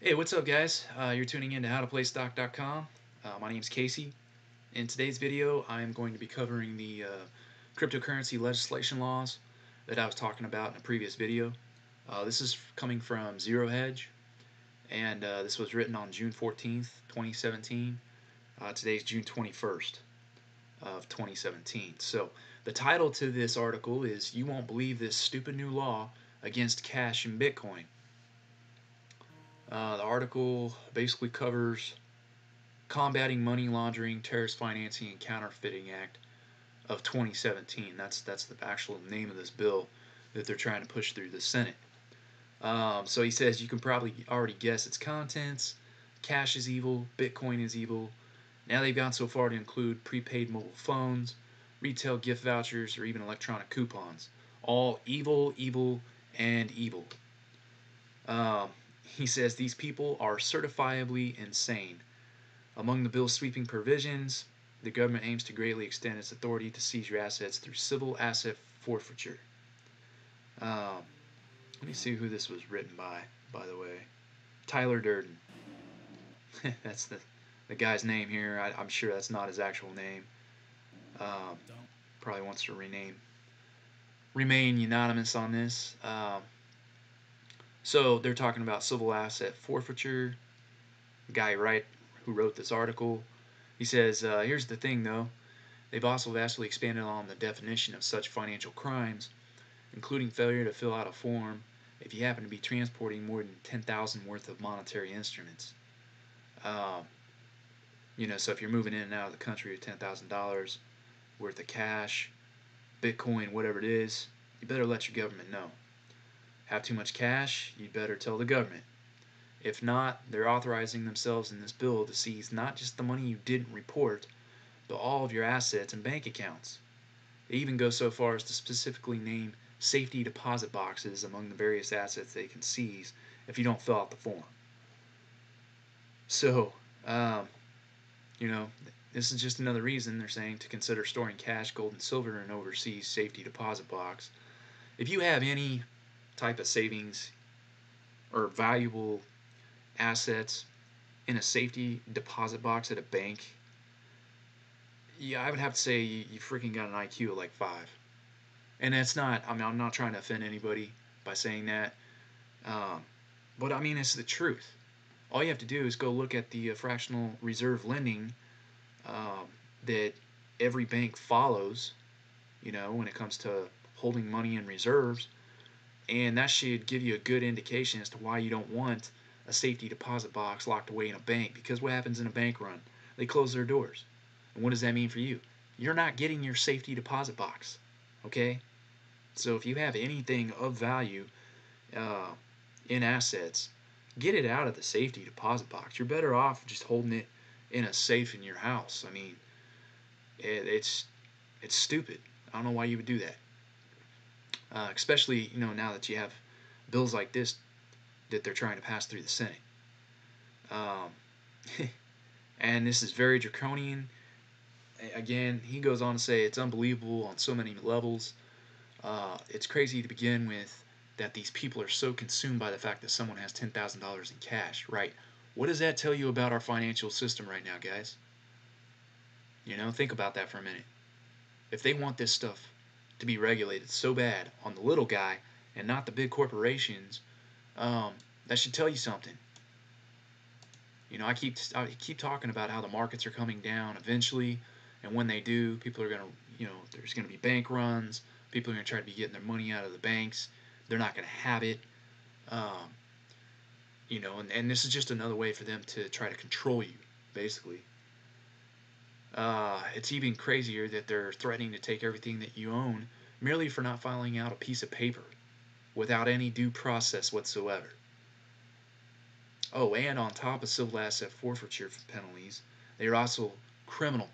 Hey, what's up, guys? You're tuning in to howtoplaystock.com. My name's Casey. In today's video, I'm going to be covering the cryptocurrency legislation laws that I was talking about in a previous video. This is coming from Zero Hedge, and this was written on June 14th, 2017. Today's June 21st of 2017. So, the title to this article is "You Won't Believe This Stupid New Law Against Cash and Bitcoin." The article basically covers Combating Money Laundering, Terrorist Financing, and Counterfeiting Act of 2017. That's the actual name of this bill that they're trying to push through the Senate. So he says you can probably already guess its contents. Cash is evil. Bitcoin is evil. Now they've gone so far to include prepaid mobile phones, retail gift vouchers, or even electronic coupons. All evil, evil, and evil. He says these people are certifiably insane. Among the bill's sweeping provisions, the government aims to greatly extend its authority to seize your assets through civil asset forfeiture. Um, Let me see who this was written by the way. Tyler Durden. That's the guy's name here. I'm sure that's not his actual name. Um, Probably wants to remain anonymous on this. So they're talking about civil asset forfeiture. The guy who wrote this article, he says, here's the thing though. They've also vastly expanded on the definition of such financial crimes, including failure to fill out a form if you happen to be transporting more than 10,000 worth of monetary instruments. Um, so if you're moving in and out of the country with $10,000 worth of cash, Bitcoin, whatever it is, you better let your government know. Have too much cash, you better tell the government. If not, they're authorizing themselves in this bill to seize not just the money you didn't report, but all of your assets and bank accounts. They even go so far as to specifically name safety deposit boxes among the various assets they can seize if you don't fill out the form. So, um, you know, this is just another reason they're saying to consider storing cash, gold, and silver in an overseas safety deposit box. If you have any type of savings or valuable assets in a safety deposit box at a bank, yeah, I would have to say you freaking got an IQ of like 5. And that's not, I mean, I'm not trying to offend anybody by saying that. Um, but I mean, it's the truth. All you have to do is go look at the fractional reserve lending um, that every bank follows, when it comes to holding money in reserves. And that should give you a good indication as to why you don't want a safety deposit box locked away in a bank. Because what happens in a bank run? They close their doors. And what does that mean for you? You're not getting your safety deposit box. Okay? So if you have anything of value uh, in assets, get it out of the safety deposit box. You're better off just holding it in a safe in your house. I mean, it's stupid. I don't know why you would do that. Especially now that you have bills like this that they're trying to pass through the Senate. Um, and this is very draconian. Again, he goes on to say it's unbelievable on so many levels. It's crazy to begin with that these people are so consumed by the fact that someone has $10,000 in cash, right? What does that tell you about our financial system right now, guys? Think about that for a minute. If they want this stuff to be regulated so bad on the little guy and not the big corporations, that should tell you something. I keep talking about how the markets are coming down eventually, and when they do, people are gonna, there's gonna be bank runs. People are gonna try to be getting their money out of the banks. They're not gonna have it. Um, and this is just another way for them to try to control you, basically. It's even crazier that they're threatening to take everything that you own merely for not filing out a piece of paper without any due process whatsoever. Oh, and on top of civil asset forfeiture penalties, they are also criminal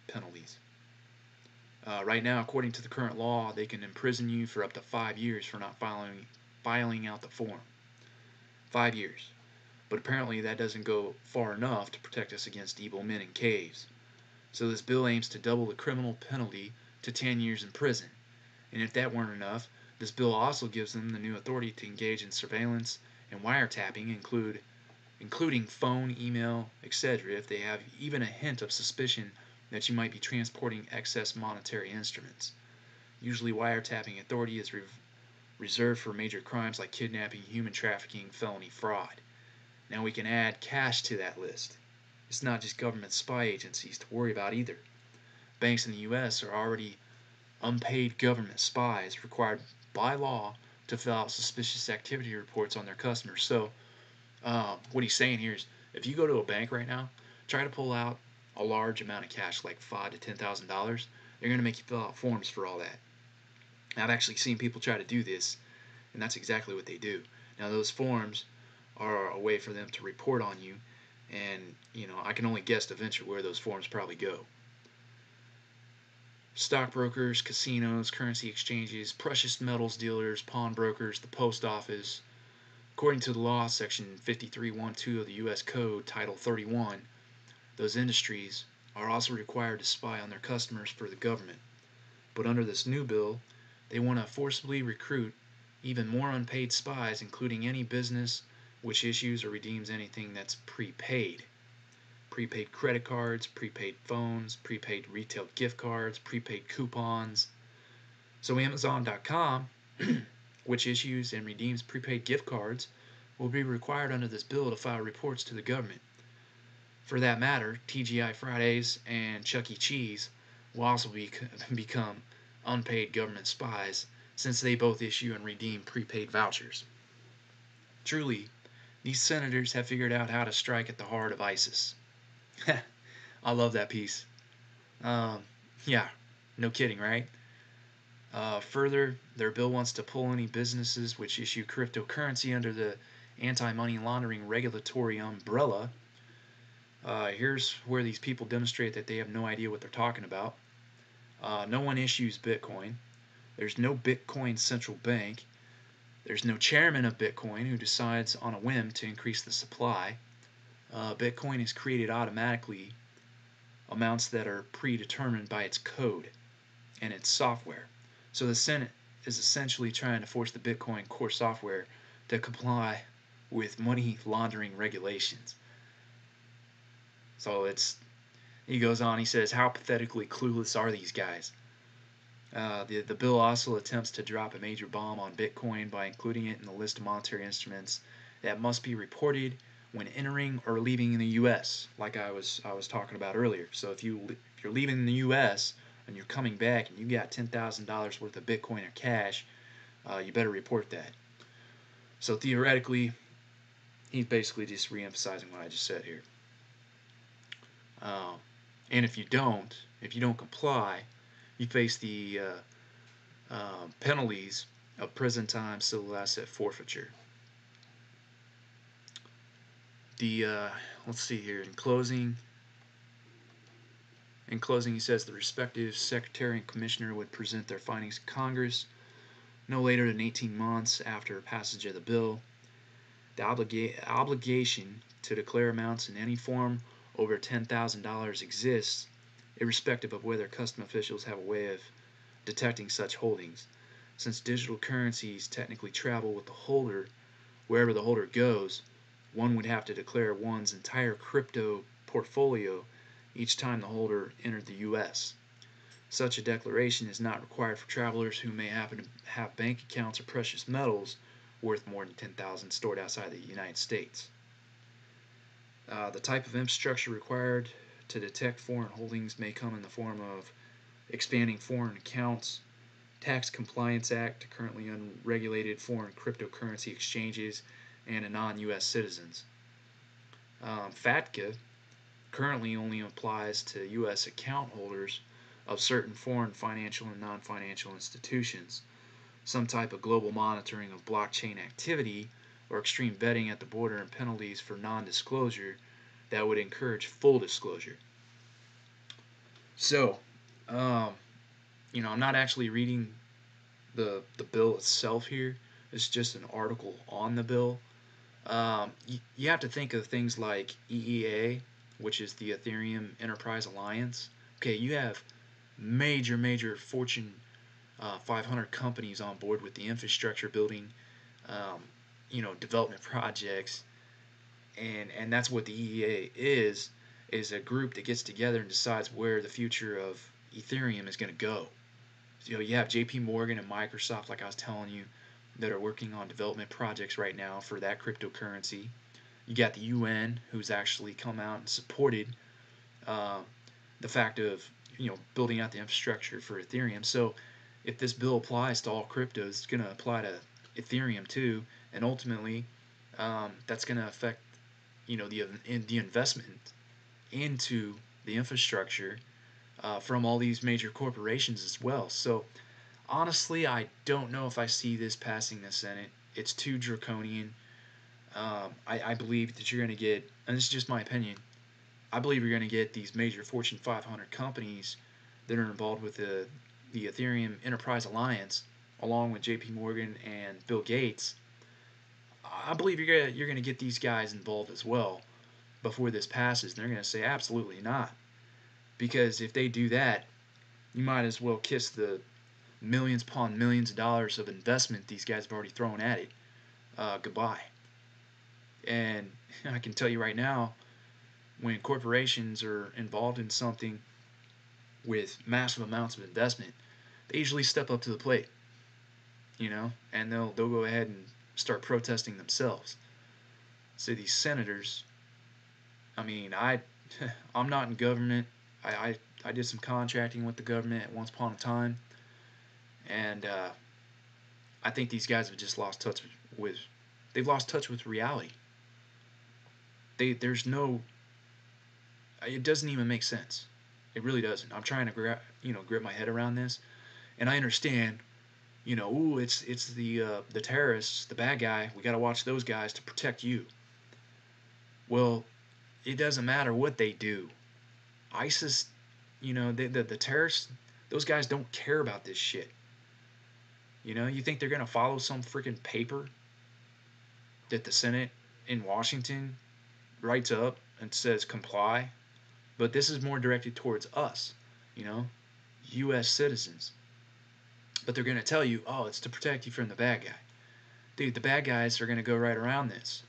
penalties. Right now, according to the current law, they can imprison you for up to 5 years for not filing out the form. 5 years. But apparently that doesn't go far enough to protect us against evil men in caves. So this bill aims to double the criminal penalty to 10 years in prison. And if that weren't enough, this bill also gives them the new authority to engage in surveillance and wiretapping, including phone, email, etc., if they have even a hint of suspicion that you might be transporting excess monetary instruments. Usually, wiretapping authority is reserved for major crimes like kidnapping, human trafficking, felony fraud. Now we can add cash to that list. It's not just government spy agencies to worry about either. Banks in the US are already unpaid government spies required by law to fill out suspicious activity reports on their customers. So, what he's saying here is, if you go to a bank right now, try to pull out a large amount of cash, like $5,000 to $10,000. They're going to make you fill out forms for all that. I've actually seen people try to do this, and that's exactly what they do. Now, those forms are a way for them to report on you, and I can only guess eventually where those forms probably go. Stockbrokers, casinos, currency exchanges, precious metals dealers, pawnbrokers, the post office. According to the law, section 5312 of the U.S. Code, Title 31, those industries are also required to spy on their customers for the government. But under this new bill, they want to forcibly recruit even more unpaid spies, including any business which issues or redeems anything that's prepaid. Prepaid credit cards, prepaid phones, prepaid retail gift cards, prepaid coupons. So Amazon.com, which issues and redeems prepaid gift cards, will be required under this bill to file reports to the government. For that matter, TGI Fridays and Chuck E. Cheese will also become unpaid government spies, since they both issue and redeem prepaid vouchers. Truly, these senators have figured out how to strike at the heart of ISIS. I love that piece. Yeah, no kidding, right? Further, their bill wants to pull any businesses which issue cryptocurrency under the anti-money laundering regulatory umbrella. Here's where these people demonstrate that they have no idea what they're talking about. No one issues Bitcoin. There's no Bitcoin central bank. There's no chairman of Bitcoin who decides on a whim to increase the supply. Bitcoin is created automatically, amounts that are predetermined by its code and its software. So the Senate is essentially trying to force the Bitcoin core software to comply with money laundering regulations. So he goes on, he says, how pathetically clueless are these guys? The bill also attempts to drop a major bomb on Bitcoin by including it in the list of monetary instruments that must be reported when entering or leaving the U.S., like I was talking about earlier. So if you're leaving the U.S. and you're coming back and you got $10,000 worth of Bitcoin or cash, you better report that. So theoretically, he's basically just re-emphasizing what I just said here. And if you don't comply, you face the penalties of prison time, civil asset forfeiture. Let's see here. In closing, he says the respective secretary and commissioner would present their findings to Congress no later than 18 months after passage of the bill. The obligation to declare amounts in any form over $10,000 exists, irrespective of whether custom officials have a way of detecting such holdings. Since digital currencies technically travel with the holder wherever the holder goes, one would have to declare one's entire crypto portfolio each time the holder entered the U.S. Such a declaration is not required for travelers who may happen to have bank accounts or precious metals worth more than $10,000 stored outside the United States. The type of infrastructure required to detect foreign holdings may come in the form of expanding foreign accounts, Tax Compliance Act to currently unregulated foreign cryptocurrency exchanges, and to non-U.S. citizens. FATCA currently only applies to U.S. account holders of certain foreign financial and non-financial institutions. Some type of global monitoring of blockchain activity or extreme vetting at the border and penalties for non-disclosure that would encourage full disclosure. So, I'm not actually reading the bill itself here. It's just an article on the bill. You have to think of things like EEA, which is the Ethereum Enterprise Alliance. Okay, you have major Fortune 500 companies on board with the infrastructure building, development projects, and that's what the EEA is a group that gets together and decides where the future of Ethereum is going to go. You know, you have JP Morgan and Microsoft, like I was telling you, that are working on development projects right now for that cryptocurrency. You got the UN, who's actually come out and supported uh, the fact of, you know, building out the infrastructure for Ethereum. So if this bill applies to all cryptos, it's going to apply to Ethereum too, and ultimately that's going to affect, you know, the investment into the infrastructure from all these major corporations as well. So honestly, I don't know if I see this passing the Senate. It's too draconian. I believe that you're going to get, and this is just my opinion, I believe you're going to get these major Fortune 500 companies that are involved with the Ethereum Enterprise Alliance, along with JP Morgan and Bill Gates. I believe you're gonna get these guys involved as well before this passes. And they're going to say absolutely not, because if they do that, you might as well kiss the millions upon millions of dollars of investment these guys have already thrown at it goodbye. And I can tell you right now, when corporations are involved in something with massive amounts of investment, they usually step up to the plate, you know, and they'll go ahead and start protesting themselves. So these senators, I mean, I'm not in government. I did some contracting with the government at once upon a time, and I think these guys have just lost touch with they've lost touch with reality. There's no, it doesn't even make sense. It really doesn't. I'm trying to grip my head around this, and I understand. You know, ooh, it's the terrorists, the bad guy. We got to watch those guys to protect you. Well, it doesn't matter what they do. ISIS, you know, the terrorists, those guys don't care about this shit. You know, you think they're gonna follow some freaking paper that the Senate in Washington writes up and says comply? But this is more directed towards us, you know, U.S. citizens. But they're gonna tell you, oh, it's to protect you from the bad guy. Dude, the bad guys are gonna go right around this.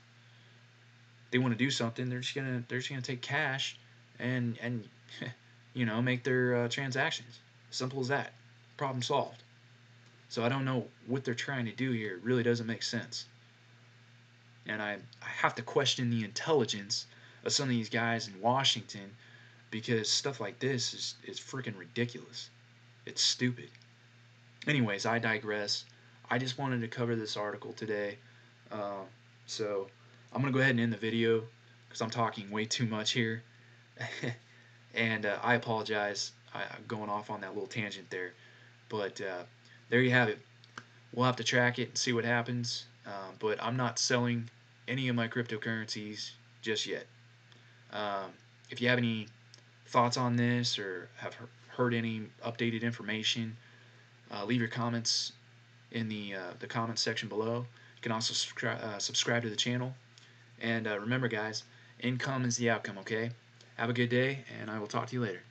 They want to do something, they're just gonna take cash and you know, make their transactions. Simple as that. Problem solved. So I don't know what they're trying to do here. It really doesn't make sense. And I have to question the intelligence of some of these guys in Washington, because stuff like this is freaking ridiculous. It's stupid. Anyways, I digress. I just wanted to cover this article today. Uh, so I'm going to go ahead and end the video because I'm talking way too much here. And I apologize. I'm going off on that little tangent there. But there you have it. We'll have to track it and see what happens. But I'm not selling any of my cryptocurrencies just yet. If you have any thoughts on this or have heard any updated information, leave your comments in the comments section below. You can also subscribe to the channel. And remember, guys, income is the outcome, okay? Have a good day, and I will talk to you later.